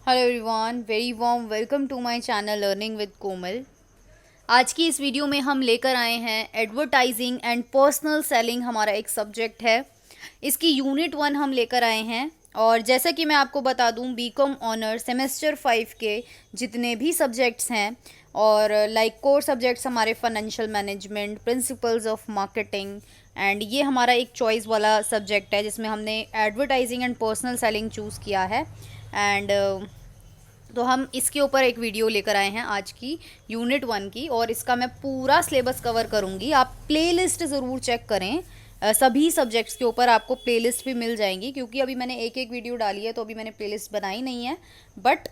Hello everyone, very warm welcome to my channel learning with Komal. आज की इस video में हम लेकर आए हैं एडवर्टाइजिंग एंड पर्सनल सेलिंग। हमारा एक सब्जेक्ट है, इसकी यूनिट 1 हम लेकर आए हैं। और जैसा कि मैं आपको बता दूं, बीकॉम ऑनर सेमेस्टर 5 के जितने भी सब्जेक्ट्स हैं और लाइक कोर सब्जेक्ट्स हमारे financial management, principles of marketing and ये हमारा एक चॉइस वाला सब्जेक्ट है जिसमें हमने advertising and personal selling choose किया है। एंड तो हम इसके ऊपर एक वीडियो लेकर आए हैं आज की यूनिट 1 की, और इसका मैं पूरा सिलेबस कवर करूँगी। आप प्लेलिस्ट ज़रूर चेक करें, सभी सब्जेक्ट्स के ऊपर आपको प्लेलिस्ट भी मिल जाएंगी, क्योंकि अभी मैंने एक एक वीडियो डाली है तो अभी मैंने प्लेलिस्ट बनाई नहीं है। बट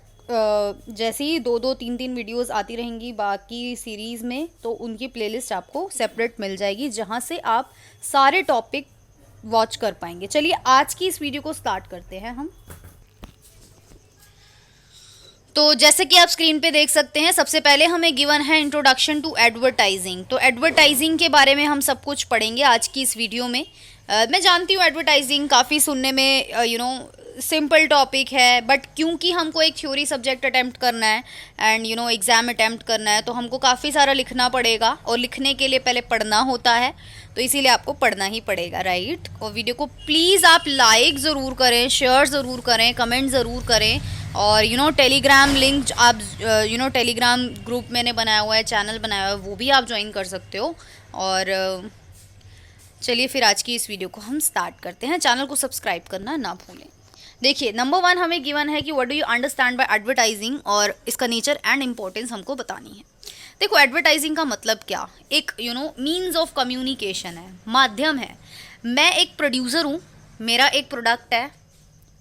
जैसे ही 2-2, 3-3 वीडियोस आती रहेंगी बाकी सीरीज़ में, तो उनकी प्लेलिस्ट आपको सेपरेट मिल जाएगी जहाँ से आप सारे टॉपिक वॉच कर पाएंगे। चलिए आज की इस वीडियो को स्टार्ट करते हैं हम। तो जैसे कि आप स्क्रीन पे देख सकते हैं, सबसे पहले हमें गिवन है इंट्रोडक्शन टू एडवर्टाइजिंग। तो एडवर्टाइजिंग के बारे में हम सब कुछ पढ़ेंगे आज की इस वीडियो में। मैं जानती हूँ एडवर्टाइजिंग काफ़ी सुनने में सिंपल टॉपिक है, बट क्योंकि हमको एक थ्योरी सब्जेक्ट अटेम्प्ट करना है एंड एग्ज़ाम अटेम्प्ट करना है, तो हमको काफ़ी सारा लिखना पड़ेगा, और लिखने के लिए पहले पढ़ना होता है, तो इसीलिए आपको पढ़ना ही पड़ेगा, राइट। और वीडियो को प्लीज़ आप लाइक ज़रूर करें, शेयर ज़रूर करें, कमेंट ज़रूर करें, और टेलीग्राम लिंक आप टेलीग्राम ग्रुप मैंने बनाया हुआ है, चैनल बनाया हुआ है, वो भी आप ज्वाइन कर सकते हो। और चलिए फिर आज की इस वीडियो को हम स्टार्ट करते हैं। चैनल को सब्सक्राइब करना ना भूलें। देखिए, नंबर 1 हमें गिवन है कि what do you understand by advertising, और इसका नेचर एंड इम्पोर्टेंस हमको बतानी है। देखो, एडवर्टाइजिंग का मतलब क्या, एक मीन्स ऑफ कम्युनिकेशन है, माध्यम है। मैं एक प्रोड्यूसर हूँ, मेरा एक प्रोडक्ट है,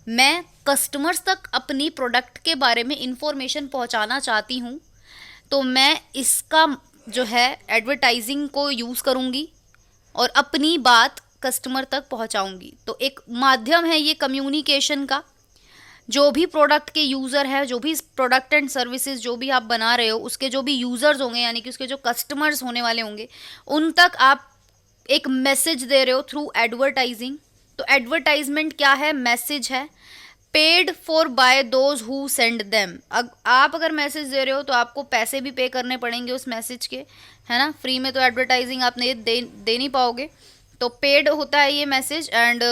मैं कस्टमर्स तक अपनी प्रोडक्ट के बारे में इंफॉर्मेशन पहुँचाना चाहती हूँ, तो मैं इसका जो है एडवर्टाइजिंग को यूज़ करूँगी और अपनी बात कस्टमर तक पहुंचाऊंगी। तो एक माध्यम है ये कम्युनिकेशन का। जो भी प्रोडक्ट के यूज़र है, जो भी प्रोडक्ट एंड सर्विसेज जो भी आप बना रहे हो, उसके जो भी यूज़र्स होंगे, यानी कि उसके जो कस्टमर्स होने वाले होंगे, उन तक आप एक मैसेज दे रहे हो थ्रू एडवर्टाइजिंग। तो एडवर्टाइजमेंट क्या है, मैसेज है। Paid for by those who send them. आप अगर मैसेज दे रहे हो तो आपको पैसे भी पे करने पड़ेंगे उस मैसेज के, है ना। फ्री में तो एडवर्टाइजिंग आप दे नहीं पाओगे, तो पेड होता है ये मैसेज। एंड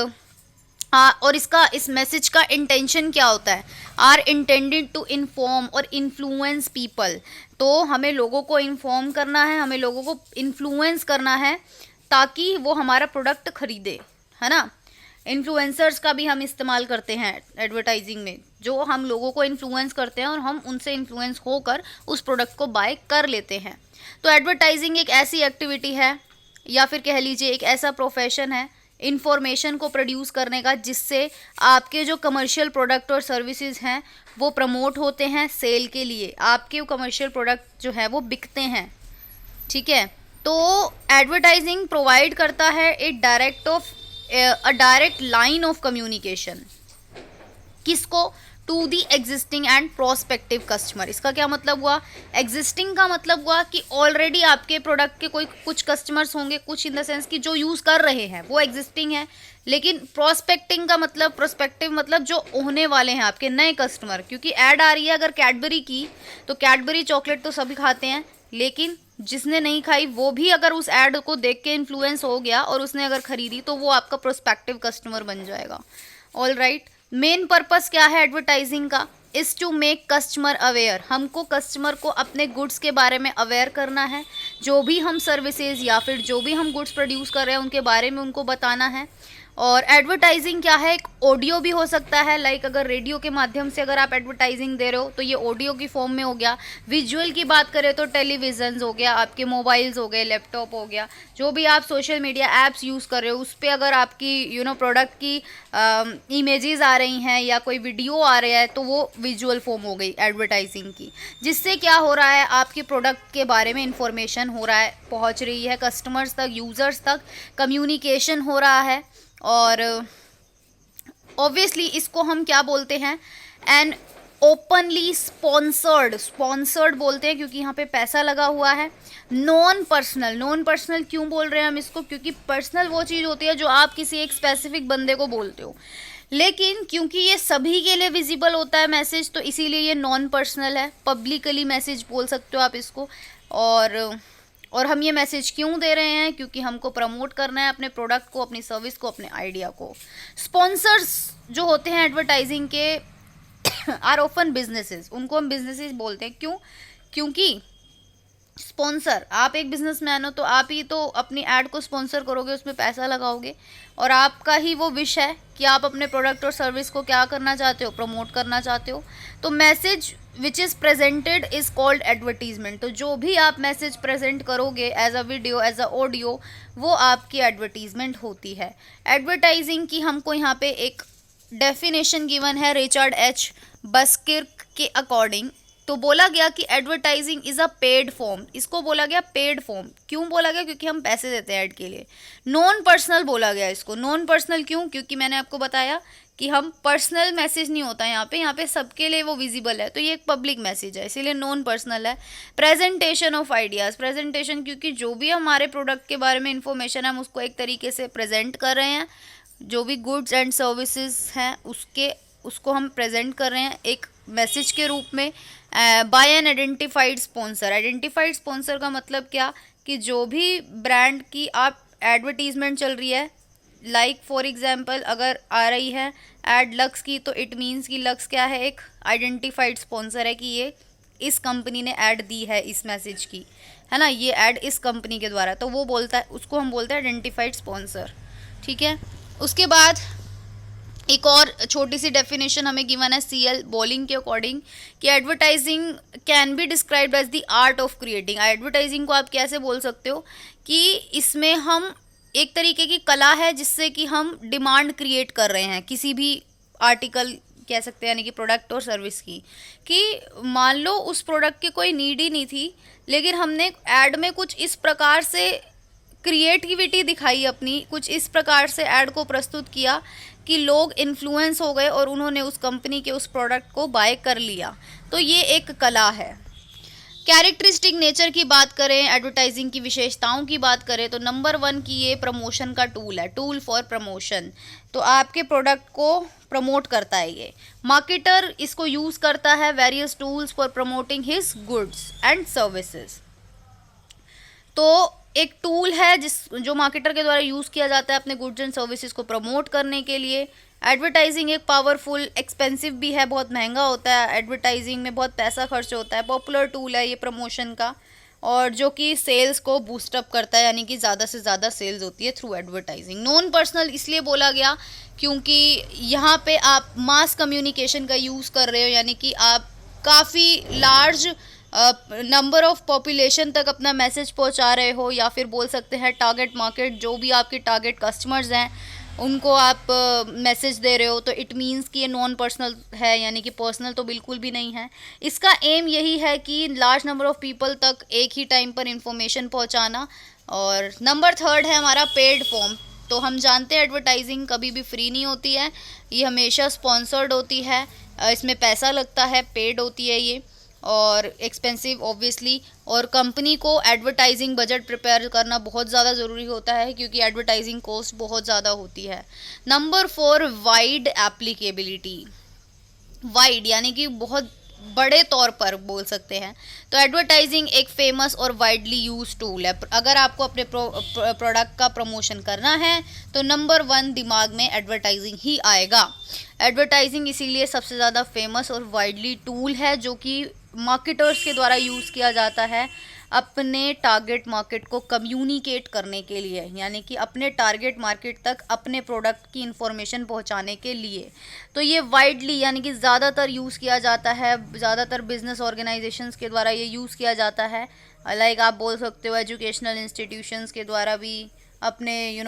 और इस मैसेज का इंटेंशन क्या होता है, आर इंटेंडेड टू इन्फॉर्म और इन्फ्लुएंस पीपल। तो हमें लोगों को इन्फॉर्म करना है, हमें लोगों को इन्फ्लुएंस करना है ताकि वो हमारा प्रोडक्ट खरीदे, है ना। इन्फ्लुएंसर्स का भी हम इस्तेमाल करते हैं एडवर्टाइजिंग में, जो हम लोगों को इन्फ्लुएंस करते हैं और हम उनसे इन्फ्लुएंस होकर उस प्रोडक्ट को बाय कर लेते हैं। तो एडवर्टाइजिंग एक ऐसी एक्टिविटी है, या फिर कह लीजिए एक ऐसा प्रोफेशन है इंफॉर्मेशन को प्रोड्यूस करने का, जिससे आपके जो कमर्शियल प्रोडक्ट और सर्विसेज हैं वो प्रमोट होते हैं सेल के लिए, आपके कमर्शियल प्रोडक्ट जो है वो बिकते हैं, ठीक है। तो एडवर्टाइजिंग प्रोवाइड करता है a direct line of communication, किसको, to the existing and prospective customer. इसका क्या मतलब हुआ, एग्जिस्टिंग का मतलब हुआ कि ऑलरेडी आपके प्रोडक्ट के कुछ कस्टमर्स होंगे, कुछ इन द सेंस कि जो यूज़ कर रहे हैं वो एग्जिस्टिंग है। लेकिन प्रोस्पेक्टिंग का मतलब, प्रोस्पेक्टिव मतलब जो होने वाले हैं आपके नए कस्टमर। क्योंकि ऐड आ रही है अगर कैडबरी की, तो कैडबरी चॉकलेट तो सभी खाते हैं, लेकिन जिसने नहीं खाई वो भी अगर उस ऐड को देख के इन्फ्लुएंस हो गया और उसने अगर खरीदी, तो वो आपका प्रोस्पेक्टिव कस्टमर बन जाएगा। All right. मेन पर्पस क्या है एडवर्टाइजिंग का, is to make customer aware. हमको कस्टमर को अपने गुड्स के बारे में अवेयर करना है, जो भी हम सर्विसेज या फिर जो भी हम गुड्स प्रोड्यूस कर रहे हैं उनके बारे में उनको बताना है। और एडवर्टाइजिंग क्या है, एक ऑडियो भी हो सकता है, लाइक अगर रेडियो के माध्यम से अगर आप एडवर्टाइजिंग दे रहे हो तो ये ऑडियो की फॉर्म में हो गया। विजुअल की बात करें तो टेलीविजन्स हो गया, आपके मोबाइल्स हो गए, लैपटॉप हो गया, जो भी आप सोशल मीडिया ऐप्स यूज़ कर रहे हो उस पर अगर आपकी प्रोडक्ट की इमेजेस आ रही हैं या कोई वीडियो आ रहा है, तो वो विजुअल फॉर्म हो गई एडवर्टाइजिंग की। जिससे क्या हो रहा है, आपके प्रोडक्ट के बारे में इंफॉर्मेशन हो रहा है, पहुँच रही है कस्टमर्स तक, यूज़र्स तक, कम्युनिकेशन हो रहा है। और ऑब्वियसली इसको हम क्या बोलते हैं, एन ओपनली स्पॉन्सर्ड बोलते हैं, क्योंकि यहाँ पे पैसा लगा हुआ है। नॉन पर्सनल क्यों बोल रहे हैं हम इसको, क्योंकि पर्सनल वो चीज़ होती है जो आप किसी एक स्पेसिफिक बंदे को बोलते हो, लेकिन क्योंकि ये सभी के लिए विजिबल होता है मैसेज, तो इसीलिए ये नॉन पर्सनल है, पब्लिकली मैसेज बोल सकते हो आप इसको। और हम ये मैसेज क्यों दे रहे हैं? क्योंकि हमको प्रमोट करना है अपने प्रोडक्ट को, अपनी सर्विस को, अपने आइडिया को। स्पॉन्सर्स जो होते हैं एडवर्टाइजिंग के आर ऑफन बिजनेसेस, उनको हम बिजनेसेस बोलते हैं। क्यों? क्योंकि स्पॉन्सर, आप एक बिजनेसमैन हो तो आप ही तो अपनी ऐड को स्पॉन्सर करोगे, उसमें पैसा लगाओगे, और आपका ही वो विश है कि आप अपने प्रोडक्ट और सर्विस को क्या करना चाहते हो, प्रमोट करना चाहते हो। तो message which is presented is called advertisement. तो जो भी आप मैसेज प्रेजेंट करोगे as a video, as a audio, वो आपकी एडवर्टीजमेंट होती है। एडवर्टाइजिंग की हमको यहाँ पे एक डेफिनेशन गिवन है रिचर्ड एच बस्किर्क के अकॉर्डिंग। तो बोला गया कि advertising is a paid form. इसको बोला गया पेड फॉर्म। क्यों बोला गया? क्योंकि हम पैसे देते हैं ऐड के लिए। नॉन पर्सनल बोला गया इसको। नॉन पर्सनल क्यों? क्योंकि मैंने आपको बताया कि हम पर्सनल मैसेज नहीं होता यहाँ पे सबके लिए वो विजिबल है, तो ये एक पब्लिक मैसेज है, इसीलिए नॉन पर्सनल है। प्रेजेंटेशन ऑफ आइडियाज़, प्रेजेंटेशन क्योंकि जो भी हमारे प्रोडक्ट के बारे में इंफॉर्मेशन है हम उसको एक तरीके से प्रेजेंट कर रहे हैं। जो भी गुड्स एंड सर्विसेज हैं उसको हम प्रेजेंट कर रहे हैं एक मैसेज के रूप में। By an identified sponsor. Identified sponsor का मतलब क्या? कि जो भी ब्रांड की आप एडवर्टीजमेंट चल रही है, लाइक फॉर एग्जांपल अगर आ रही है एड लक्स की, तो इट मीन्स कि लक्स क्या है? एक आइडेंटिफाइड स्पॉन्सर है कि ये इस कंपनी ने ऐड दी है इस मैसेज की, है ना, ये ऐड इस कंपनी के द्वारा, तो वो बोलता है, उसको हम बोलते हैं आइडेंटिफाइड स्पॉन्सर। ठीक है। उसके बाद एक और छोटी सी डेफिनेशन हमें गिवन है सीएल बॉलिंग के अकॉर्डिंग कि advertising can be described as the art of creating. Advertising को आप कैसे बोल सकते हो? कि इसमें हम एक तरीके की कला है जिससे कि हम डिमांड क्रिएट कर रहे हैं किसी भी आर्टिकल कह सकते हैं, यानी कि प्रोडक्ट और सर्विस की। कि मान लो उस प्रोडक्ट की कोई नीड ही नहीं थी, लेकिन हमने ऐड में कुछ इस प्रकार से क्रिएटिविटी दिखाई अपनी, कुछ इस प्रकार से ऐड को प्रस्तुत किया कि लोग इन्फ्लुएंस हो गए और उन्होंने उस कंपनी के उस प्रोडक्ट को बाय कर लिया। तो ये एक कला है। कैरेक्टरिस्टिक नेचर की बात करें, एडवर्टाइजिंग की विशेषताओं की बात करें, तो नंबर 1 की ये प्रमोशन का टूल है, टूल फॉर प्रमोशन। तो आपके प्रोडक्ट को प्रमोट करता है ये। मार्केटर इसको यूज़ करता है various tools for promoting his goods and services. तो एक टूल है जो मार्केटर के द्वारा यूज़ किया जाता है अपने गुड्स एंड सर्विसेज को प्रमोट करने के लिए। एडवर्टाइजिंग एक पावरफुल, एक्सपेंसिव भी है, बहुत महंगा होता है, एडवर्टाइजिंग में बहुत पैसा खर्च होता है, पॉपुलर टूल है ये प्रमोशन का, और जो कि सेल्स को बूस्टअप करता है, यानी कि ज़्यादा से ज़्यादा सेल्स होती है थ्रू एडवर्टाइजिंग। नॉन पर्सनल इसलिए बोला गया क्योंकि यहाँ पे आप मास कम्युनिकेशन का यूज़ कर रहे हो, यानी कि आप काफ़ी लार्ज नंबर ऑफ पॉपुलेशन तक अपना मैसेज पहुंचा रहे हो, या फिर बोल सकते हैं टारगेट मार्केट, जो भी आपके टारगेट कस्टमर्स हैं उनको आप मैसेज दे रहे हो। तो इट मीन्स कि ये नॉन पर्सनल है, यानी कि पर्सनल तो बिल्कुल भी नहीं है। इसका एम यही है कि लार्ज नंबर ऑफ पीपल तक एक ही टाइम पर इंफॉर्मेशन पहुंचाना। और नंबर 3 है हमारा पेड फॉर्म। तो हम जानते हैं एडवर्टाइजिंग कभी भी फ्री नहीं होती है, ये हमेशा स्पॉन्सर्ड होती है, इसमें पैसा लगता है, पेड होती है ये, और एक्सपेंसिव ऑब्वियसली। और कंपनी को एडवर्टाइजिंग बजट प्रिपेयर करना बहुत ज़्यादा ज़रूरी होता है क्योंकि एडवर्टाइजिंग कॉस्ट बहुत ज़्यादा होती है। Number 4, wide applicability. वाइड यानी कि बहुत बड़े तौर पर बोल सकते हैं। तो एडवर्टाइजिंग एक फेमस और वाइडली यूज टूल है। अगर आपको अपने प्रोडक्ट का प्रमोशन करना है तो नंबर 1 दिमाग में एडवर्टाइजिंग ही आएगा। एडवर्टाइजिंग इसीलिए सबसे ज़्यादा फेमस और वाइडली टूल है जो कि मार्केटर्स के द्वारा यूज़ किया जाता है अपने टारगेट मार्केट को कम्युनिकेट करने के लिए, यानी कि अपने टारगेट मार्केट तक अपने प्रोडक्ट की इंफॉर्मेशन पहुंचाने के लिए। तो ये वाइडली यानी कि ज़्यादातर यूज़ किया जाता है, ज़्यादातर बिजनेस ऑर्गेनाइजेशंस के द्वारा ये यूज़ किया जाता है। लाइक आप बोल सकते हो एजुकेशनल इंस्टीट्यूशंस के द्वारा भी अपने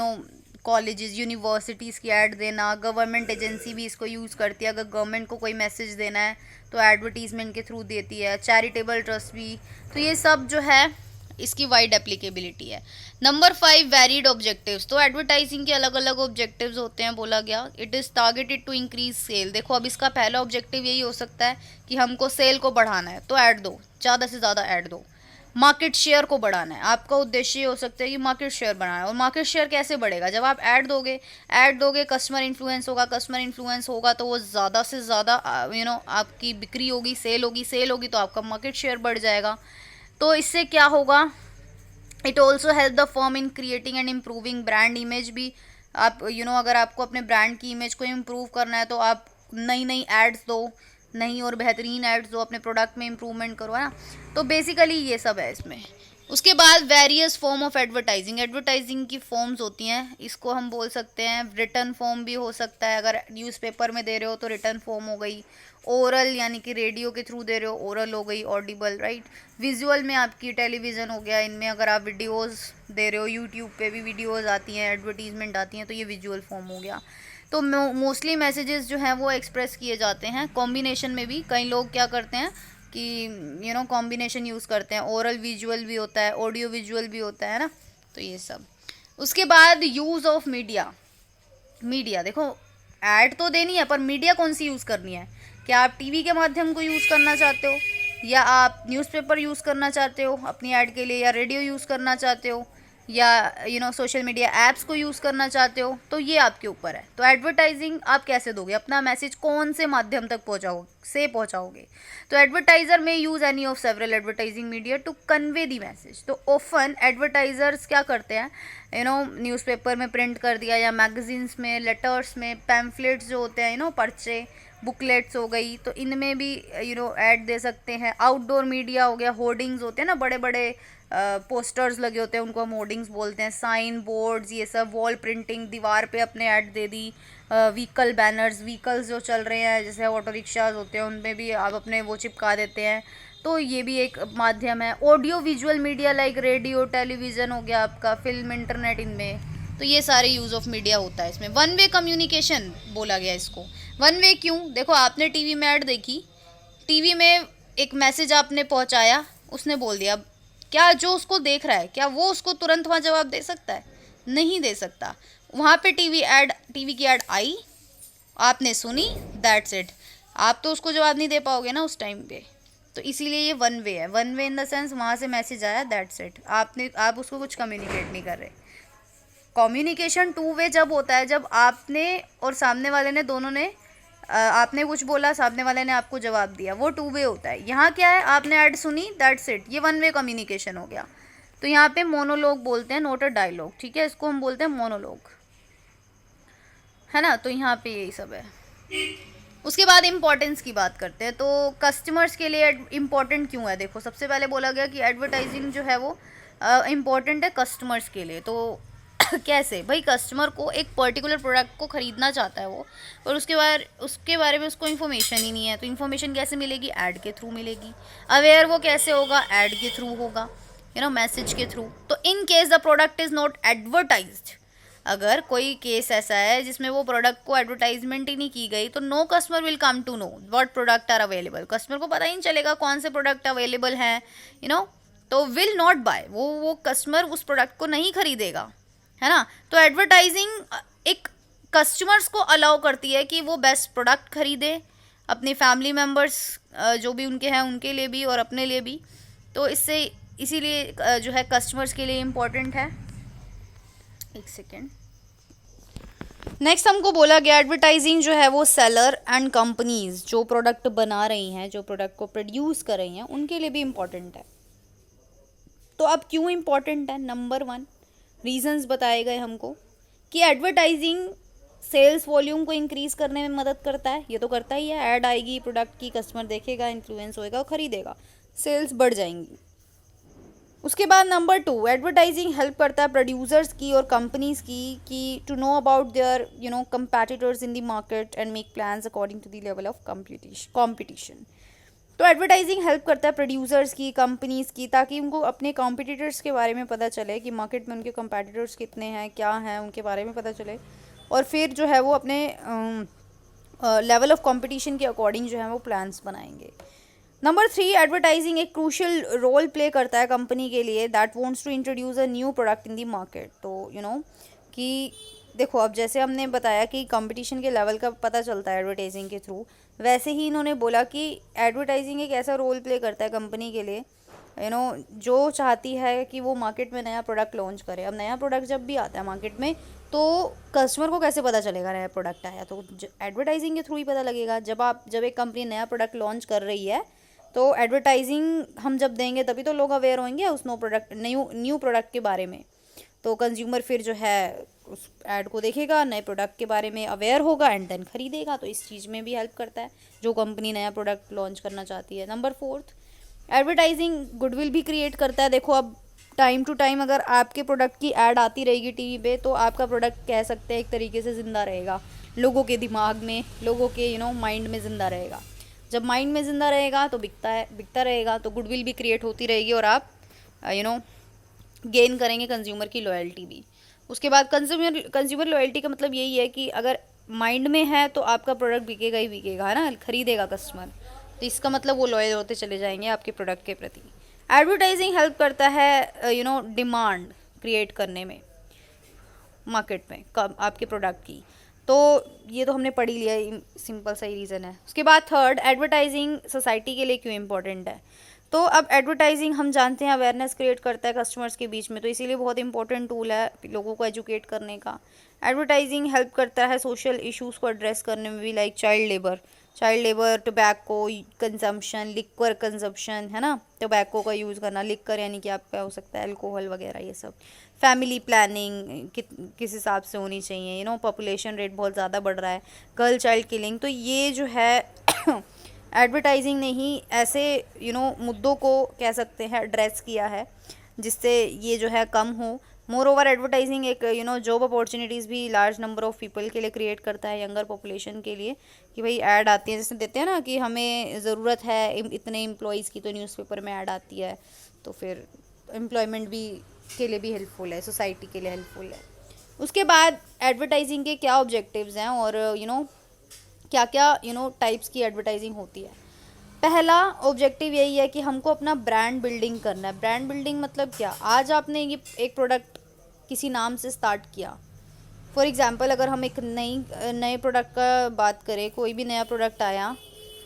कॉलेजेस, यूनिवर्सिटीज़ की ऐड देना, गवर्नमेंट एजेंसी भी इसको यूज़ करती है। अगर गवर्नमेंट को कोई मैसेज देना है तो एडवर्टीज़मेंट के थ्रू देती है, चैरिटेबल ट्रस्ट भी। तो ये सब जो है इसकी वाइड एप्लीकेबिलिटी है। Number 5, varied objectives. तो एडवर्टाइजिंग के अलग अलग ऑब्जेक्टिव्स होते हैं, बोला गया it is targeted to increase sale. देखो अब इसका पहला ऑब्जेक्टिव यही हो सकता है कि हमको सेल को बढ़ाना है तो ऐड दो, ज़्यादा से ज़्यादा ऐड दो। मार्केट शेयर को बढ़ाना है, आपका उद्देश्य ये हो सकता है कि मार्केट शेयर बढ़ाना है। और मार्केट शेयर कैसे बढ़ेगा? जब आप ऐड दोगे कस्टमर इन्फ्लुएंस होगा, कस्टमर इन्फ्लुएंस होगा तो वो ज़्यादा से ज़्यादा आपकी बिक्री होगी, सेल होगी तो आपका मार्केट शेयर बढ़ जाएगा। तो इससे क्या होगा? It also help the firm in creating and improving brand image भी। आप अगर आपको अपने ब्रांड की इमेज को इम्प्रूव करना है तो आप नई नई एड्स दो, नई और बेहतरीन एड्स दो, अपने प्रोडक्ट में इम्प्रूवमेंट करो, है ना। तो बेसिकली ये सब है इसमें। उसके बाद वेरियस फॉर्म ऑफ एडवर्टाइजिंग की फॉर्म्स होती हैं। इसको हम बोल सकते हैं रिटर्न फॉर्म भी हो सकता है, अगर न्यूज़पेपर में दे रहे हो तो रिटर्न फॉर्म हो गई। ओरल यानी कि रेडियो के थ्रू दे रहे हो, ओरल हो गई, ऑडिबल, राइट। विजुअल में आपकी टेलीविज़न हो गया। इनमें अगर आप वीडियोज़ दे रहे हो, यूट्यूब पे भी वीडियोज़ आती हैं, एडवर्टीजमेंट आती हैं, तो ये विजुअल फॉर्म हो गया। तो मोस्टली मैसेजेस जो हैं वो एक्सप्रेस किए जाते हैं कॉम्बिनेशन में भी। कई लोग क्या करते हैं कि कॉम्बिनेशन यूज़ करते हैं, ओरल विजुअल भी होता है, ऑडियो विजुअल भी होता है ना। तो ये सब। उसके बाद यूज़ ऑफ मीडिया देखो, ऐड तो देनी है पर मीडिया कौन सी यूज़ करनी है? क्या आप टीवी के माध्यम को यूज़ करना चाहते हो, या आप न्यूज़पेपर यूज़ करना चाहते हो अपनी ऐड के लिए, या रेडियो यूज़ करना चाहते हो, या सोशल मीडिया ऐप्स को यूज़ करना चाहते हो? तो ये आपके ऊपर है। तो एडवर्टाइजिंग आप कैसे दोगे, अपना मैसेज कौन से माध्यम तक पहुंचाओगे? तो advertiser may use any of several advertising media to convey the message. तो ऑफन एडवर्टाइजर्स क्या करते हैं, न्यूज़पेपर में प्रिंट कर दिया, या मैगजीन्स में, लेटर्स में, पैम्फलेट्स जो होते हैं, पर्चे, बुकलेट्स हो गई, तो इनमें भी ऐड दे सकते हैं। आउटडोर मीडिया हो गया, होर्डिंग्स होते हैं ना, बड़े बड़े पोस्टर्स लगे होते हैं, उनको हम होर्डिंग्स बोलते हैं। साइन बोर्ड्स, ये सब, वॉल प्रिंटिंग, दीवार पे अपने ऐड दे दी। व्हीकल बैनर्स, व्हीकल्स जो चल रहे हैं जैसे ऑटो रिक्शाज होते हैं, उनमें भी आप अपने वो चिपका देते हैं। तो ये भी एक माध्यम है। Audio visual media like radio, television हो गया आपका, फिल्म, इंटरनेट, इनमें तो ये सारे यूज़ ऑफ मीडिया होता है इसमें। वन वे कम्युनिकेशन बोला गया इसको। वन वे क्यों? देखो, आपने टीवी में ऐड देखी, टीवी में एक मैसेज आपने पहुंचाया, उसने बोल दिया, क्या जो उसको देख रहा है, क्या वो उसको तुरंत वहाँ जवाब दे सकता है? नहीं दे सकता। वहाँ पे टीवी की ऐड आई, आपने सुनी, दैट्स इट। आप तो उसको जवाब नहीं दे पाओगे ना उस टाइम पे। तो इसीलिए ये वन वे है। One way in the sense वहाँ से मैसेज आया, दैट्स इट। आप उसको कुछ कम्युनिकेट नहीं कर रहे। कम्युनिकेशन टू वे जब होता है, जब आपने और सामने वाले ने, दोनों ने, आपने कुछ बोला, सामने वाले ने आपको जवाब दिया, वो टू वे होता है। यहाँ क्या है, आपने ऐड सुनी, दैट्स इट, ये वन वे कम्युनिकेशन हो गया। तो यहाँ पे मोनोलॉग बोलते हैं, नोट अ डायलॉग, ठीक है, इसको हम बोलते हैं मोनोलॉग, है ना। तो यहाँ पे यही सब है। उसके बाद इम्पोर्टेंस की बात करते हैं। तो कस्टमर्स के लिए इम्पोर्टेंट क्यों है? देखो, सबसे पहले बोला गया कि एडवर्टाइजिंग जो है वो इम्पॉर्टेंट है कस्टमर्स के लिए। तो कैसे भाई? कस्टमर को एक पर्टिकुलर प्रोडक्ट को ख़रीदना चाहता है वो, और उसके बारे में उसको इन्फॉर्मेशन ही नहीं है। तो इन्फॉर्मेशन कैसे मिलेगी? ऐड के थ्रू मिलेगी। अवेयर वो कैसे होगा? ऐड के थ्रू होगा, मैसेज के थ्रू। तो in case the product is not advertised, अगर कोई केस ऐसा है जिसमें वो प्रोडक्ट को एडवर्टाइजमेंट ही नहीं की गई, तो no customer will come to know what product are available. Customer को पता ही नहीं चलेगा कौन से प्रोडक्ट अवेलेबल हैं, तो विल नॉट बाय, वो कस्टमर उस प्रोडक्ट को नहीं खरीदेगा, है ना। तो एडवर्टाइजिंग एक कस्टमर्स को अलाउ करती है कि वो बेस्ट प्रोडक्ट खरीदे, अपने फैमिली मेम्बर्स जो भी उनके हैं उनके लिए भी और अपने लिए भी। तो इसीलिए जो है कस्टमर्स के लिए इम्पोर्टेंट है। एक सेकेंड। नेक्स्ट हमको बोला गया एडवर्टाइजिंग जो है वो सेलर एंड कंपनीज जो प्रोडक्ट बना रही हैं, जो प्रोडक्ट को प्रोड्यूस कर रही हैं, उनके लिए भी इम्पॉर्टेंट है। तो अब क्यों इम्पॉर्टेंट है? नंबर 1 रीजंस बताए गए हमको कि एडवर्टाइजिंग सेल्स वॉल्यूम को इंक्रीज़ करने में मदद करता है। ये तो करता ही है, ऐड आएगी प्रोडक्ट की, कस्टमर देखेगा, इन्फ्लुएंस होएगा और ख़रीदेगा, सेल्स बढ़ जाएंगी। उसके बाद नंबर 2, एडवर्टाइजिंग हेल्प करता है प्रोड्यूसर्स की और कंपनीज की कि to know about their competitors in the market and make plans according to the level of competition. तो एडवर्टाइजिंग हेल्प करता है प्रोड्यूसर्स की, कंपनीज की, ताकि उनको अपने कॉम्पिटिटर्स के बारे में पता चले कि मार्केट में उनके कंपैटिटर्स कितने हैं, क्या हैं, उनके बारे में पता चले, और फिर जो है वो अपने लेवल ऑफ कंपटीशन के अकॉर्डिंग जो है वो प्लान्स बनाएंगे। नंबर 3, एडवर्टाइजिंग एक क्रूशल रोल प्ले करता है कंपनी के लिए that wants to introduce a new product in the market. तो कि देखो, अब जैसे हमने बताया कि कंपटीशन के लेवल का पता चलता है एडवर्टाइजिंग के थ्रू, वैसे ही इन्होंने बोला कि एडवर्टाइजिंग एक ऐसा रोल प्ले करता है कंपनी के लिए जो चाहती है कि वो मार्केट में नया प्रोडक्ट लॉन्च करे। अब नया प्रोडक्ट जब भी आता है मार्केट में तो कस्टमर को कैसे पता चलेगा नया प्रोडक्ट आया, तो एडवर्टाइजिंग के थ्रू ही पता लगेगा। जब एक कंपनी नया प्रोडक्ट लॉन्च कर रही है तो एडवर्टाइजिंग हम जब देंगे तभी तो लोग अवेयर होंगे उस न्यू प्रोडक्ट के बारे में। तो कंज्यूमर फिर जो है उस ऐड को देखेगा, नए प्रोडक्ट के बारे में अवेयर होगा एंड देन खरीदेगा। तो इस चीज़ में भी हेल्प करता है जो कंपनी नया प्रोडक्ट लॉन्च करना चाहती है। नंबर 4, एडवर्टाइजिंग गुडविल भी क्रिएट करता है। देखो अब टाइम टू टाइम अगर आपके प्रोडक्ट की ऐड आती रहेगी टीवी पे तो आपका प्रोडक्ट कह सकते हैं एक तरीके से ज़िंदा रहेगा, लोगों के दिमाग में, लोगों के माइंड में ज़िंदा रहेगा। जब माइंड में ज़िंदा रहेगा तो बिकता रहेगा, तो गुडविल भी क्रिएट होती रहेगी और आप गेन करेंगे कंज्यूमर की लॉयल्टी भी। उसके बाद कंज्यूमर लॉयल्टी का मतलब यही है कि अगर माइंड में है तो आपका प्रोडक्ट बिकेगा ही बिकेगा, है ना, खरीदेगा कस्टमर। तो इसका मतलब वो लॉयल होते चले जाएंगे आपके प्रोडक्ट के प्रति। एडवर्टाइजिंग हेल्प करता है डिमांड क्रिएट करने में मार्केट में आपके प्रोडक्ट की। तो ये तो हमने पढ़ ही लिया, सिंपल सा ही रीज़न है। उसके बाद थर्ड, एडवर्टाइजिंग सोसाइटी के लिए क्यों इम्पोर्टेंट है। तो अब एडवर्टाइजिंग हम जानते हैं अवेयरनेस क्रिएट करता है कस्टमर्स के बीच में, तो इसीलिए बहुत इंपॉर्टेंट टूल है लोगों को एजुकेट करने का। एडवर्टाइजिंग हेल्प करता है सोशल इश्यूज़ को एड्रेस करने में भी, like child labour, tobacco consumption, liquor consumption, है ना, टोबैको का यूज़ करना, लिक्वर यानी कि आपका हो सकता है अल्कोहल वगैरह, ये सब। फैमिली प्लानिंग किस हिसाब से होनी चाहिए, पॉपुलेशन रेट बहुत ज़्यादा बढ़ रहा है, गर्ल चाइल्ड किलिंग। तो ये जो है एडवर्टाइजिंग ने ही ऐसे मुद्दों को कह सकते हैं एड्रेस किया है जिससे ये जो है कम हो। मोर ओवर एडवर्टाइजिंग एक जॉब अपॉर्चुनिटीज़ भी लार्ज नंबर ऑफ़ पीपल के लिए क्रिएट करता है, यंगर पॉपुलेशन के लिए, कि भाई ऐड आती है जैसे देते हैं ना कि हमें ज़रूरत है इतने एम्प्लॉयज़ की, तो न्यूज़पेपर में ऐड आती है, तो फिर एम्प्लॉयमेंट भी के लिए भी हेल्पफुल है, सोसाइटी के लिए हेल्पफुल है। उसके बाद एडवर्टाइजिंग के क्या ऑब्जेक्टिव्स हैं और क्या क्या टाइप्स की एडवर्टाइजिंग होती है। पहला ऑब्जेक्टिव यही है कि हमको अपना ब्रांड बिल्डिंग करना है। ब्रांड बिल्डिंग मतलब क्या, आज आपने ये एक प्रोडक्ट किसी नाम से स्टार्ट किया। फॉर एग्जांपल अगर हम एक नए प्रोडक्ट का बात करें, कोई भी नया प्रोडक्ट आया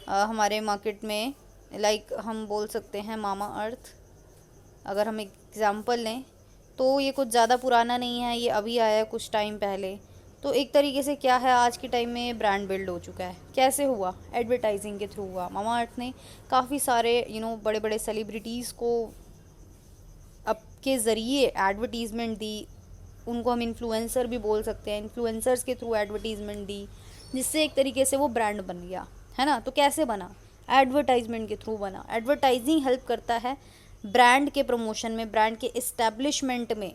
हमारे मार्केट में, लाइक हम बोल सकते हैं मामा अर्थ, अगर हम एग्जांपल लें तो ये कुछ ज़्यादा पुराना नहीं है, ये अभी आया है कुछ टाइम पहले। तो एक तरीके से क्या है, आज के टाइम में ब्रांड बिल्ड हो चुका है। कैसे हुआ, एडवर्टाइजिंग के थ्रू हुआ। मामा अर्थ ने काफ़ी सारे बड़े बड़े सेलिब्रिटीज़ को अब के ज़रिए एडवर्टीज़मेंट दी, उनको हम इन्फ्लुएंसर भी बोल सकते हैं, इन्फ्लुएंसर्स के थ्रू एडवर्टीज़मेंट दी, जिससे एक तरीके से वो ब्रांड बन गया, है ना। तो कैसे बना, एडवर्टाइजमेंट के थ्रू बना। एडवर्टाइजिंग हेल्प करता है ब्रांड के प्रमोशन में, ब्रांड के इस्टेब्लिशमेंट में।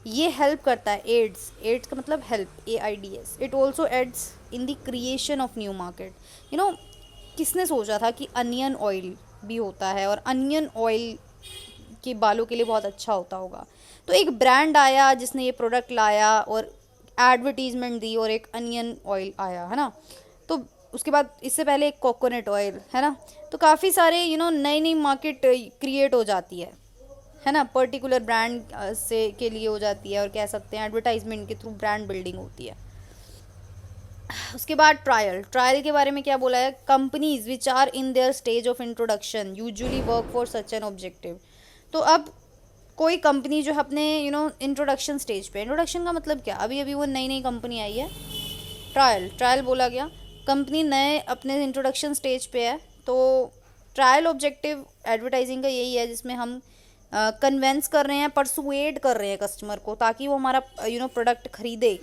ये हेल्प करता है, एड्स का मतलब help, AIDS। It also aids in the creation of new market. किसने सोचा था कि अनियन ऑयल भी होता है और अनियन ऑयल के बालों के लिए बहुत अच्छा होता होगा। तो एक ब्रांड आया जिसने ये प्रोडक्ट लाया और एडवर्टीजमेंट दी और एक अनियन ऑयल आया, है ना। तो उसके बाद इससे पहले एक कोकोनट ऑयल, है ना। तो काफ़ी सारे नई मार्केट क्रिएट हो जाती है ना, पर्टिकुलर ब्रांड से के लिए हो जाती है, और कह सकते हैं एडवर्टाइजमेंट के थ्रू ब्रांड बिल्डिंग होती है। उसके बाद ट्रायल के बारे में क्या बोला है, companies which are in their stage of introduction usually work for such an objective. तो अब कोई कंपनी जो है अपने इंट्रोडक्शन स्टेज पे, इंट्रोडक्शन का मतलब क्या, अभी अभी वो नई कंपनी आई है, ट्रायल बोला गया, कंपनी नए अपने इंट्रोडक्शन स्टेज पे है। तो ट्रायल ऑब्जेक्टिव एडवर्टाइजिंग का यही है जिसमें हम कन्वेंस कर रहे हैं, परसुएड कर रहे हैं कस्टमर को ताकि वो हमारा प्रोडक्ट खरीदे।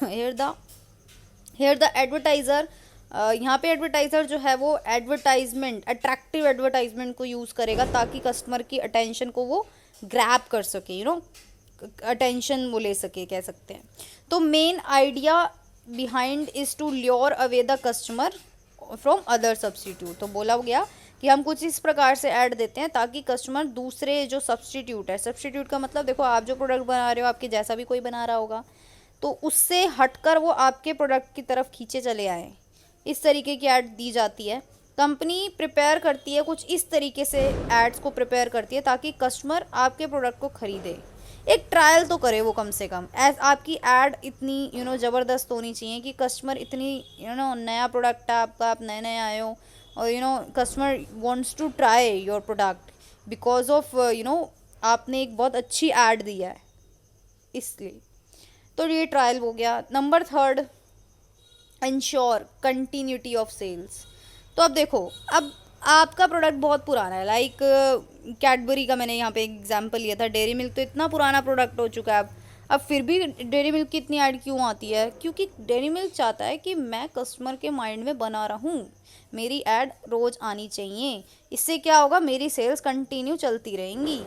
हेयर द एडवर्टाइज़र, यहाँ पे एडवर्टाइज़र जो है वो अट्रैक्टिव एडवर्टाइजमेंट को यूज़ करेगा ताकि कस्टमर की अटेंशन को वो ग्रैब कर सके, अटेंशन वो ले सके, कह सकते हैं। तो main idea behind is to lure away the customer from other substitute. तो बोला गया कि हम कुछ इस प्रकार से ऐड देते हैं ताकि कस्टमर दूसरे जो सब्स्टिट्यूट का मतलब, देखो आप जो प्रोडक्ट बना रहे हो आपके जैसा भी कोई बना रहा होगा, तो उससे हटकर वो आपके प्रोडक्ट की तरफ खींचे चले आए। इस तरीके की ऐड दी जाती है। कंपनी प्रिपेयर करती है कुछ इस तरीके से, एड्स को प्रिपेयर करती है ताकि कस्टमर आपके प्रोडक्ट को खरीदे, एक ट्रायल तो करे वो कम से कम। आपकी ऐड इतनी ज़बरदस्त होनी चाहिए कि कस्टमर इतनी नया प्रोडक्ट है आपका, आप नए आए हो और customer wants to try your product because of आपने एक बहुत अच्छी ऐड दिया है, इसलिए। तो ये ट्रायल हो गया। Number third, ensure continuity of sales. तो अब देखो, अब आपका प्रोडक्ट बहुत पुराना है, लाइक कैडबरी का मैंने यहाँ पे एग्जांपल लिया था। डेयरी मिल्क तो इतना पुराना प्रोडक्ट हो चुका है अब फिर भी डेयरी मिल्क की इतनी ऐड क्यों आती है? क्योंकि डेयरी मिल्क चाहता है कि मैं कस्टमर के माइंड में बना रहूँ, मेरी ऐड रोज़ आनी चाहिए। इससे क्या होगा, मेरी सेल्स कंटिन्यू चलती रहेंगी।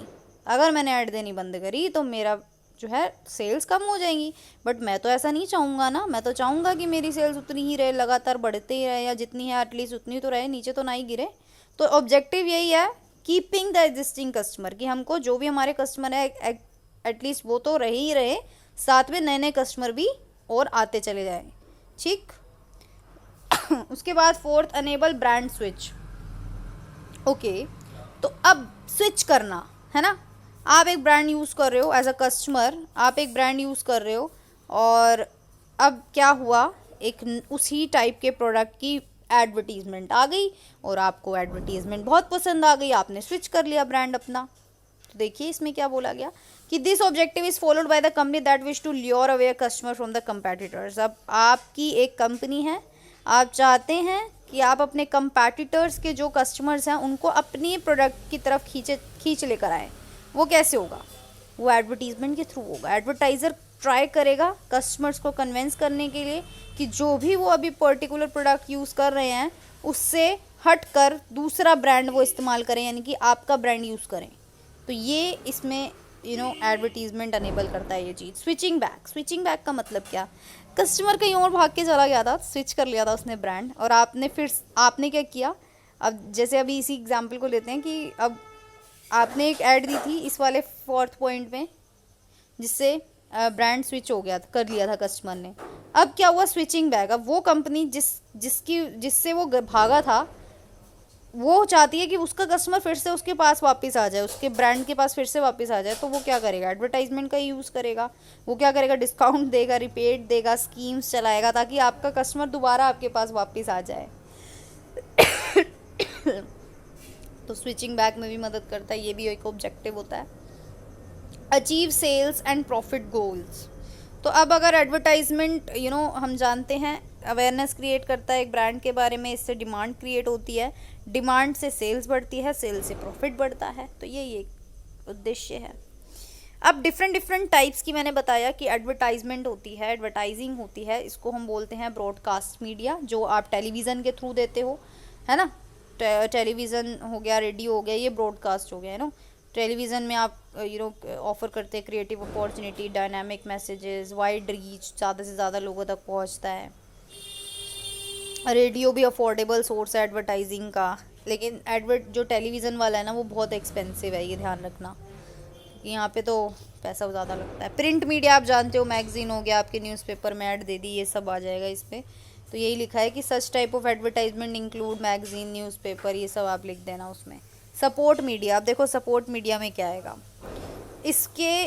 अगर मैंने ऐड देनी बंद करी तो मेरा जो है सेल्स कम हो जाएंगी। बट मैं तो ऐसा नहीं चाहूँगा ना, मैं तो चाहूँगा कि मेरी सेल्स उतनी ही रहे, लगातार बढ़ते ही रहे, या जितनी है एटलीस्ट उतनी तो रहे, नीचे तो ना ही गिरे। तो ऑब्जेक्टिव यही है, कीपिंग द एग्जिस्टिंग कस्टमर, कि हमको जो भी हमारे कस्टमर है एटलीस्ट वो तो रहे ही रहे, साथ में नए नए कस्टमर भी और आते चले जाएं, ठीक। उसके बाद fourth, enable brand switch. Okay, तो अब स्विच करना है ना, आप एक ब्रांड यूज़ कर रहे हो एज अ कस्टमर, आप एक ब्रांड यूज़ कर रहे हो, और अब क्या हुआ, एक उसी टाइप के प्रोडक्ट की एडवर्टीजमेंट आ गई और आपको एडवर्टीजमेंट बहुत पसंद आ गई, आपने स्विच कर लिया ब्रांड अपना। तो देखिए इसमें क्या बोला गया कि this objective is followed by the company that wish to lure away customer from the competitors. अब आपकी एक कंपनी है, आप चाहते हैं कि आप अपने कंपेटिटर्स के जो कस्टमर्स हैं उनको अपनी प्रोडक्ट की तरफ खींच लेकर आएँ। वो कैसे होगा? वो एडवर्टीजमेंट के थ्रू होगा। एडवर्टाइज़र ट्राई करेगा कस्टमर्स को कन्विंस करने के लिए कि जो भी वो अभी पर्टिकुलर प्रोडक्ट यूज़ कर रहे हैं उससे हट कर दूसरा ब्रांड वो इस्तेमाल करें, यानी कि आपका ब्रांड यूज़ करें। तो ये इसमें एडवर्टीजमेंट अनेबल करता है ये चीज़। स्विचिंग बैक का मतलब क्या? कस्टमर कहीं और भाग के चला गया था, स्विच कर लिया था उसने ब्रांड, और आपने क्या किया? अब जैसे अभी इसी एग्जाम्पल को लेते हैं कि अब आपने एक ऐड दी थी इस वाले फोर्थ पॉइंट में, जिससे ब्रांड स्विच हो गया, कर लिया था कस्टमर ने। अब क्या हुआ? Switching back. अब वो कंपनी जिससे वो भागा था, वो चाहती है कि उसका कस्टमर फिर से उसके पास वापस आ जाए, उसके ब्रांड के पास फिर से वापस आ जाए। तो वो क्या करेगा? एडवर्टाइजमेंट का ही यूज़ करेगा। वो क्या करेगा? डिस्काउंट देगा, रिपेट देगा, स्कीम्स चलाएगा, ताकि आपका कस्टमर दोबारा आपके पास वापस आ जाए। तो स्विचिंग बैक में भी मदद करता है, ये भी एक ऑब्जेक्टिव होता है। Achieve sales and profit goals. तो अब अगर एडवर्टाइजमेंट हम जानते हैं अवेयरनेस क्रिएट करता है एक ब्रांड के बारे में, इससे डिमांड क्रिएट होती है, डिमांड से सेल्स बढ़ती है, सेल्स से प्रॉफिट बढ़ता है। तो यही एक उद्देश्य है। अब डिफरेंट टाइप्स की मैंने बताया कि एडवर्टाइजमेंट होती है, एडवर्टाइजिंग होती है, इसको हम बोलते हैं ब्रॉडकास्ट मीडिया, जो आप टेलीविज़न के थ्रू देते हो, है ना। टेलीविज़न हो गया, रेडियो हो गया, ये ब्रॉडकास्ट हो गया, टेलीविज़न में आप ऑफ़र करते हैं creative opportunity, dynamic messages, wide reach, ज़्यादा से ज़्यादा लोगों तक पहुंचता है। रेडियो भी अफोर्डेबल सोर्स है एडवर्टाइजिंग का, लेकिन जो टेलीविज़न वाला है ना, वो बहुत एक्सपेंसिव है, ये ध्यान रखना कि यहाँ पे तो पैसा ज़्यादा लगता है। प्रिंट मीडिया आप जानते हो, मैगजीन हो गया, आपके न्यूज़पेपर में ऐड दे दी, ये सब आ जाएगा इस पर। तो यही लिखा है कि such type of advertisement include magazine, newspaper, ये सब आप लिख देना उसमें। सपोर्ट मीडिया, अब देखो सपोर्ट मीडिया में क्या आएगा इसके।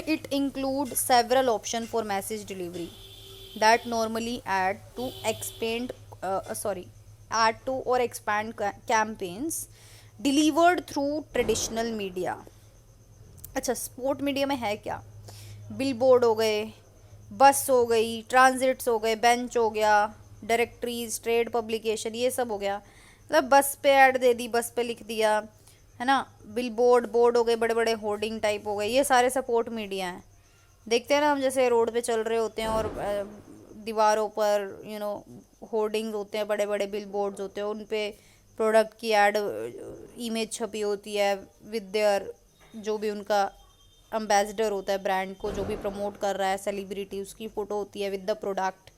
It include several option for message delivery that normally add to or expand campaigns delivered through traditional media। अच्छा, स्पोर्ट मीडिया में है क्या? बिलबोर्ड हो गए, बस हो गई, ट्रांजिट्स हो गए, बेंच हो गया, डायरेक्टरीज, ट्रेड पब्लिकेशन, ये सब हो गया। मतलब बस पे ऐड दे दी, बस पे लिख दिया, है ना। बोर्ड हो गए, बड़े बड़े होर्डिंग टाइप हो गए, ये सारे सपोर्ट मीडिया हैं। देखते हैं ना हम, जैसे रोड पे चल रहे होते हैं और दीवारों पर होर्डिंग्स होते हैं, बड़े बड़े बिलबोर्ड्स होते हैं, उन पे प्रोडक्ट की ऐड इमेज छपी होती है विद देयर, जो भी उनका एम्बेसडर होता है ब्रांड को, जो भी प्रमोट कर रहा है, सेलिब्रिटी, उसकी फ़ोटो होती है विद द प्रोडक्ट।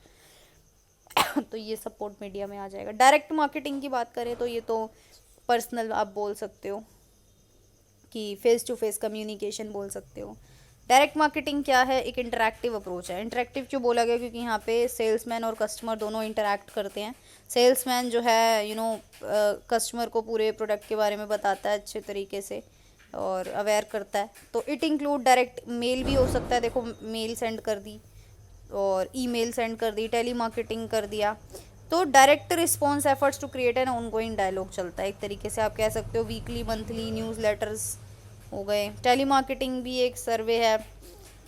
तो ये सपोर्ट मीडिया में आ जाएगा। डायरेक्ट मार्केटिंग की बात करें तो ये तो पर्सनल आप बोल सकते हो, कि फेस टू फेस कम्युनिकेशन बोल सकते हो। डायरेक्ट मार्केटिंग क्या है? एक इंटरैक्टिव अप्रोच है। इंटरैक्टिव क्यों बोला गया? क्योंकि यहाँ पे सेल्समैन और कस्टमर दोनों इंटरैक्ट करते हैं। सेल्समैन जो है कस्टमर को पूरे प्रोडक्ट के बारे में बताता है अच्छे तरीके से और अवेयर करता है। तो इट इंक्लूड डायरेक्ट मेल भी हो सकता है, देखो मेल सेंड कर दी और ईमेल सेंड कर दी, टेली मार्केटिंग कर दिया, तो direct response efforts to create an ongoing dialogue चलता है, एक तरीके से आप कह सकते हो। वीकली, मंथली न्यूज़ लेटर्स हो गए। टेलीमार्केटिंग भी एक सर्वे है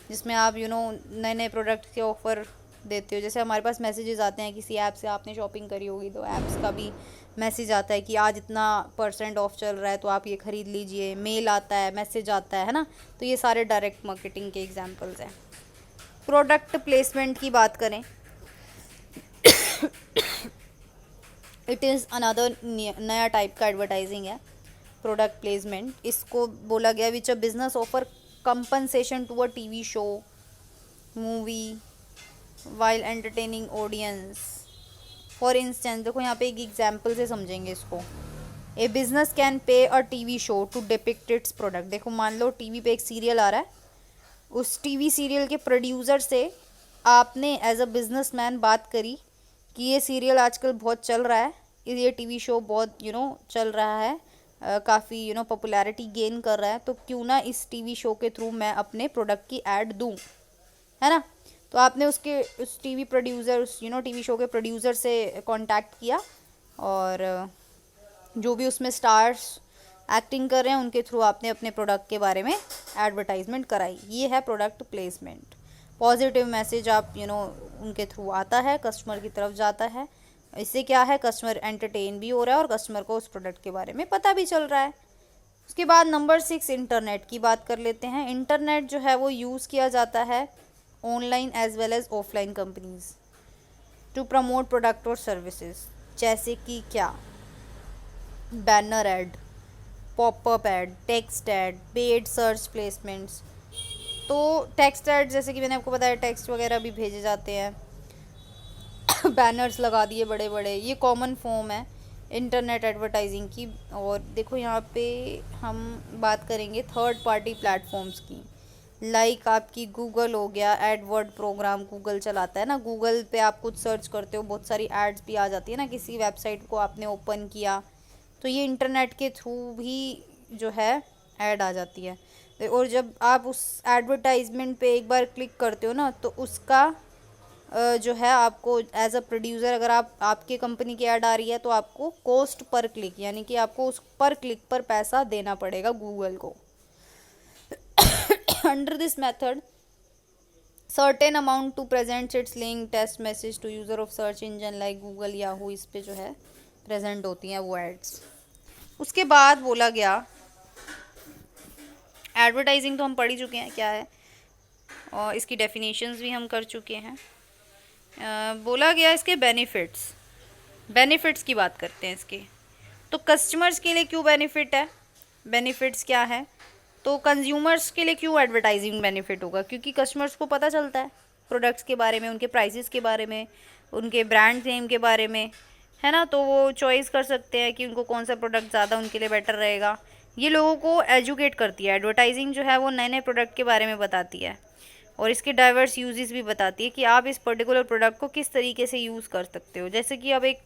जिसमें आप नए नए प्रोडक्ट के ऑफ़र देते हो। जैसे हमारे पास मैसेजेस आते हैं किसी ऐप से आपने शॉपिंग करी होगी, तो ऐप्स का भी मैसेज आता है कि आज इतना % ऑफ चल रहा है तो आप ये ख़रीद लीजिए। मेल आता है, मैसेज आता है ना। तो ये सारे डायरेक्ट मार्केटिंग के एग्जांपल्स हैं। प्रोडक्ट प्लेसमेंट की बात करें, इट इज़ अनदर नया टाइप का एडवर्टाइजिंग है प्रोडक्ट प्लेसमेंट। इसको बोला गया which a business offer compensation to a TV show, movie while entertaining audience. For instance, देखो यहाँ पे एक एग्जाम्पल से समझेंगे इसको। ए business can pay a TV show to depict its product. देखो मान लो टीवी पे एक सीरियल आ रहा है, उस टीवी सीरियल के प्रोड्यूसर से आपने एज अ बिजनेसमैन बात करी कि ये सीरियल आजकल बहुत चल रहा है, ये टीवी शो बहुत चल रहा है, काफ़ी पॉपुलैरिटी गेन कर रहा है, तो क्यों ना इस टीवी शो के थ्रू मैं अपने प्रोडक्ट की ऐड दूँ, है ना। तो आपने उस टीवी प्रोड्यूसर, उस टीवी शो के प्रोड्यूसर से कांटेक्ट किया और जो भी उसमें स्टार्स एक्टिंग कर रहे हैं उनके थ्रू आपने अपने प्रोडक्ट के बारे में एडवर्टाइजमेंट कराई। ये है प्रोडक्ट प्लेसमेंट। पॉजिटिव मैसेज आप उनके थ्रू आता है, कस्टमर की तरफ जाता है। इससे क्या है, कस्टमर एंटरटेन भी हो रहा है और कस्टमर को उस प्रोडक्ट के बारे में पता भी चल रहा है। उसके बाद नंबर 6 इंटरनेट की बात कर लेते हैं। इंटरनेट जो है वो यूज़ किया जाता है online as well as offline companies to promote product और सर्विसेज। जैसे कि क्या, banner ad, popup ad, text ad, paid search placements. तो टेक्स्ट ऐड जैसे कि मैंने आपको बताया, टेक्स्ट वगैरह भी भेजे जाते हैं। बैनर्स लगा दिए बड़े बड़े, ये कॉमन फॉर्म है इंटरनेट एडवर्टाइजिंग की। और देखो यहाँ पे हम बात करेंगे थर्ड पार्टी प्लेटफॉर्म्स की, लाइक आपकी गूगल हो गया। एडवर्ड प्रोग्राम गूगल चलाता है ना, गूगल पे आप कुछ सर्च करते हो, बहुत सारी एड्स भी आ जाती है ना। किसी वेबसाइट को आपने ओपन किया तो ये इंटरनेट के थ्रू भी जो है ऐड आ जाती है। और जब आप उस एडवर्टाइजमेंट पे एक बार क्लिक करते हो ना, तो उसका जो है आपको एज अ प्रोड्यूसर, अगर आपके कंपनी की ऐड आ रही है तो आपको कॉस्ट पर क्लिक, यानी कि आपको उस पर क्लिक पर पैसा देना पड़ेगा गूगल को। Under this method certain amount to present its link text message to user of search engine like Google, Yahoo, इस पे जो है प्रेजेंट होती हैं वो एड्स। उसके बाद बोला गया, एडवर्टाइजिंग तो हम पढ़ ही चुके हैं क्या है, और इसकी डेफिनेशंस भी हम कर चुके हैं। बोला गया इसके बेनिफिट्स की बात करते हैं इसके। तो कस्टमर्स के लिए क्यों बेनिफिट है, बेनिफिट्स क्या है। तो कंज्यूमर्स के लिए क्यों एडवर्टाइजिंग बेनिफिट होगा, क्योंकि कस्टमर्स को पता चलता है प्रोडक्ट्स के बारे में, उनके प्राइसेस के बारे में, उनके ब्रांड नेम के बारे में, है ना। तो वो चॉइस कर सकते हैं कि उनको कौन सा प्रोडक्ट ज़्यादा उनके लिए बेटर रहेगा। ये लोगों को एजुकेट करती है एडवर्टाइजिंग जो है, वो नए नए प्रोडक्ट के बारे में बताती है और इसके डाइवर्स यूजेस भी बताती है कि आप इस पर्टिकुलर प्रोडक्ट को किस तरीके से यूज़ कर सकते हो। जैसे कि अब एक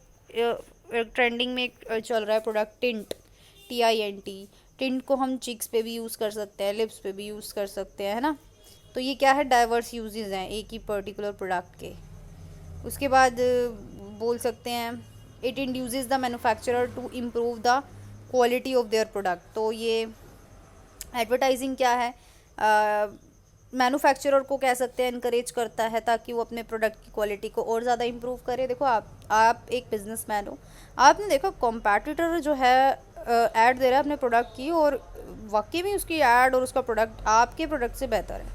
ट्रेंडिंग में एक चल रहा है प्रोडक्ट टिंट, TINT। टिंट को हम चिक्स पे भी यूज़ कर सकते हैं, लिप्स पे भी यूज़ कर सकते हैं, है ना। तो ये क्या है, डाइवर्स यूजेस हैं एक ही पर्टिकुलर प्रोडक्ट के। उसके बाद बोल सकते हैं it induces the manufacturer to improve the quality of their product. तो ये एडवर्टाइजिंग क्या है, मैन्युफैक्चरर को कह सकते हैं इनकरेज करता है ताकि वो अपने प्रोडक्ट की क्वालिटी को और ज़्यादा इम्प्रूव करे। देखो आप एक बिजनेसमैन हो, आपने देखो कॉम्पिटिटर जो है ऐड दे रहा है अपने प्रोडक्ट की, और वाकई में उसकी ऐड और उसका प्रोडक्ट आपके प्रोडक्ट से बेहतर है,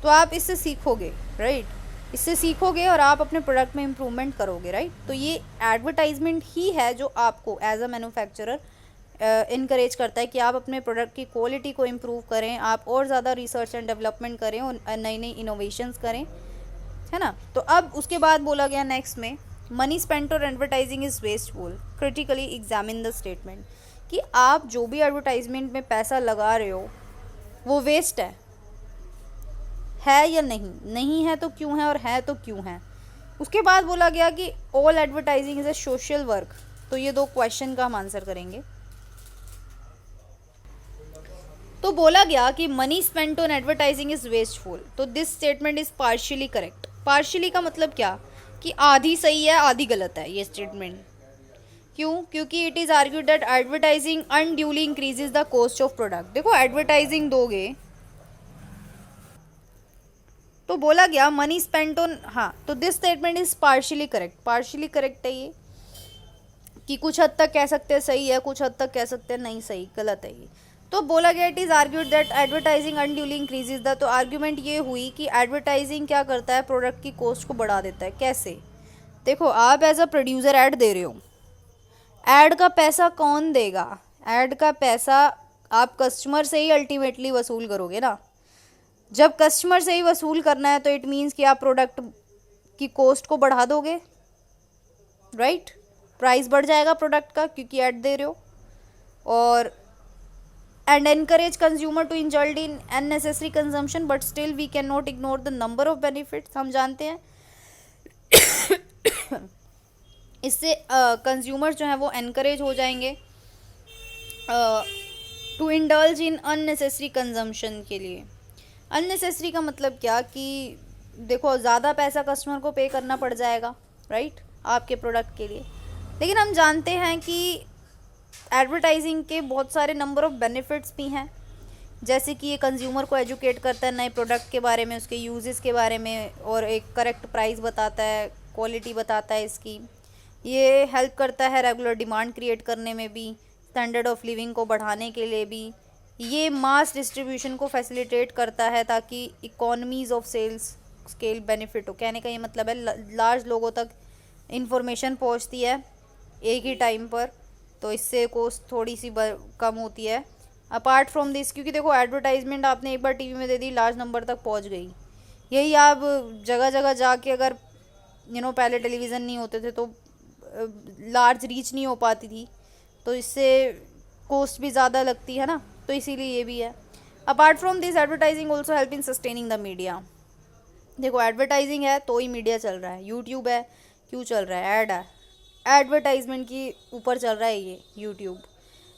तो आप इससे सीखोगे, राइट। इससे सीखोगे और आप अपने प्रोडक्ट में इम्प्रूवमेंट करोगे, राइट। तो ये एडवर्टाइजमेंट ही है जो आपको एज अ मैन्युफैक्चरर इनकरेज करता है कि आप अपने प्रोडक्ट की क्वालिटी को इम्प्रूव करें, आप और ज़्यादा रिसर्च एंड डेवलपमेंट करें और नई नई इनोवेशंस करें, है ना। तो अब उसके बाद बोला गया नेक्स्ट में, money spent on advertising is wasteful, critically examine the statement. कि आप जो भी एडवर्टाइजमेंट में पैसा लगा रहे हो वो वेस्ट है या नहीं है तो क्यों है, और है तो क्यों है। उसके बाद बोला गया कि all advertising is a social work. तो ये 2 क्वेश्चन का हम आंसर करेंगे। तो बोला गया कि money spent on advertising is wasteful, तो this statement is partially correct. Partially का मतलब क्या, कि आधी सही है आधी गलत है ये स्टेटमेंट। क्यों? क्योंकि it is argued that advertising unduly increases the cost of product. देखो एडवर्टाइजिंग दोगे तो बोला गया मनी स्पेंट ऑन, हाँ, तो this statement is partially correct. Partially correct है ये, कि कुछ हद तक कह सकते हैं सही है, कुछ हद तक कह सकते हैं नहीं सही, गलत है ये। तो बोला गया it is argued that advertising unduly increases the, तो आर्ग्यूमेंट ये हुई कि एडवर्टाइजिंग क्या करता है, प्रोडक्ट की कॉस्ट को बढ़ा देता है। कैसे? देखो आप एज अ प्रोड्यूसर ऐड दे रहे हो, ऐड का पैसा कौन देगा? ऐड का पैसा आप कस्टमर से ही अल्टीमेटली वसूल करोगे ना। जब कस्टमर से ही वसूल करना है तो इट मीन्स कि आप प्रोडक्ट की कॉस्ट को बढ़ा दोगे, राइट? प्राइस बढ़ जाएगा प्रोडक्ट का क्योंकि ऐड दे रहे हो। और and encourage consumer to indulge in unnecessary consumption but still we can not ignore the number of benefits. हम जानते हैं इससे कंज्यूमर जो है वो एनकरेज हो जाएंगे to indulge in unnecessary consumption के लिए। अननेसेसरी का मतलब क्या कि देखो ज़्यादा पैसा कस्टमर को पे करना पड़ जाएगा, राइट, आपके प्रोडक्ट के लिए। लेकिन हम जानते हैं कि एडवर्टाइजिंग के बहुत सारे नंबर ऑफ बेनिफिट्स भी हैं, जैसे कि ये कंज्यूमर को एजुकेट करता है नए प्रोडक्ट के बारे में, उसके यूजेस के बारे में, और एक करेक्ट प्राइस बताता है, क्वालिटी बताता है इसकी। ये हेल्प करता है रेगुलर डिमांड क्रिएट करने में भी, स्टैंडर्ड ऑफ लिविंग को बढ़ाने के लिए भी। ये मास डिस्ट्रीब्यूशन को फैसिलिटेट करता है ताकि economies of sales scale benefit हो। कहने का ये मतलब है लार्ज लोगों तक इंफॉर्मेशन पहुंचती है एक ही टाइम पर, तो इससे कॉस्ट थोड़ी सी कम होती है। अपार्ट फ्रॉम दिस, क्योंकि देखो एडवर्टाइजमेंट आपने एक बार टीवी में दे दी, लार्ज नंबर तक पहुंच गई। यही आप जगह जगह जाके अगर पहले टेलीविज़न नहीं होते थे तो लार्ज रीच नहीं हो पाती थी, तो इससे कॉस्ट भी ज़्यादा लगती है ना, तो इसीलिए ये भी है। Apart from this advertising also help in sustaining the media. देखो एडवर्टाइजिंग है तो ही मीडिया चल रहा है, यूट्यूब है क्यों चल रहा है, ऐड है, एडवर्टाइजमेंट की ऊपर चल रहा है ये यूट्यूब।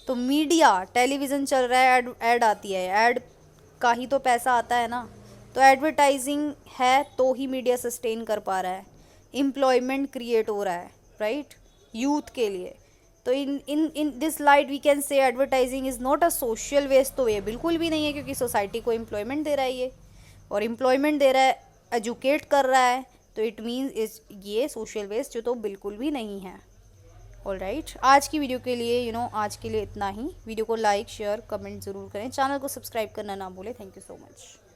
तो मीडिया, टेलीविज़न चल रहा है, ऐड आती है, ऐड का ही तो पैसा आता है ना। तो एडवर्टाइजिंग है तो ही मीडिया सस्टेन कर पा रहा है, एम्प्लॉयमेंट क्रिएट हो रहा है, राइट, यूथ के लिए। तो in this light we can say advertising is not a social waste. तो ये बिल्कुल भी नहीं है, क्योंकि सोसाइटी को एम्प्लॉयमेंट दे रहा है ये, और एम्प्लॉयमेंट दे रहा है, एजुकेट कर रहा है, तो इट मीन्स इज ये सोशल वेस्ट जो तो बिल्कुल भी नहीं है। ऑलराइट, आज की वीडियो के लिए आज के लिए इतना ही। वीडियो को लाइक शेयर कमेंट ज़रूर करें, चैनल को सब्सक्राइब करना ना भूलें। Thank you so much.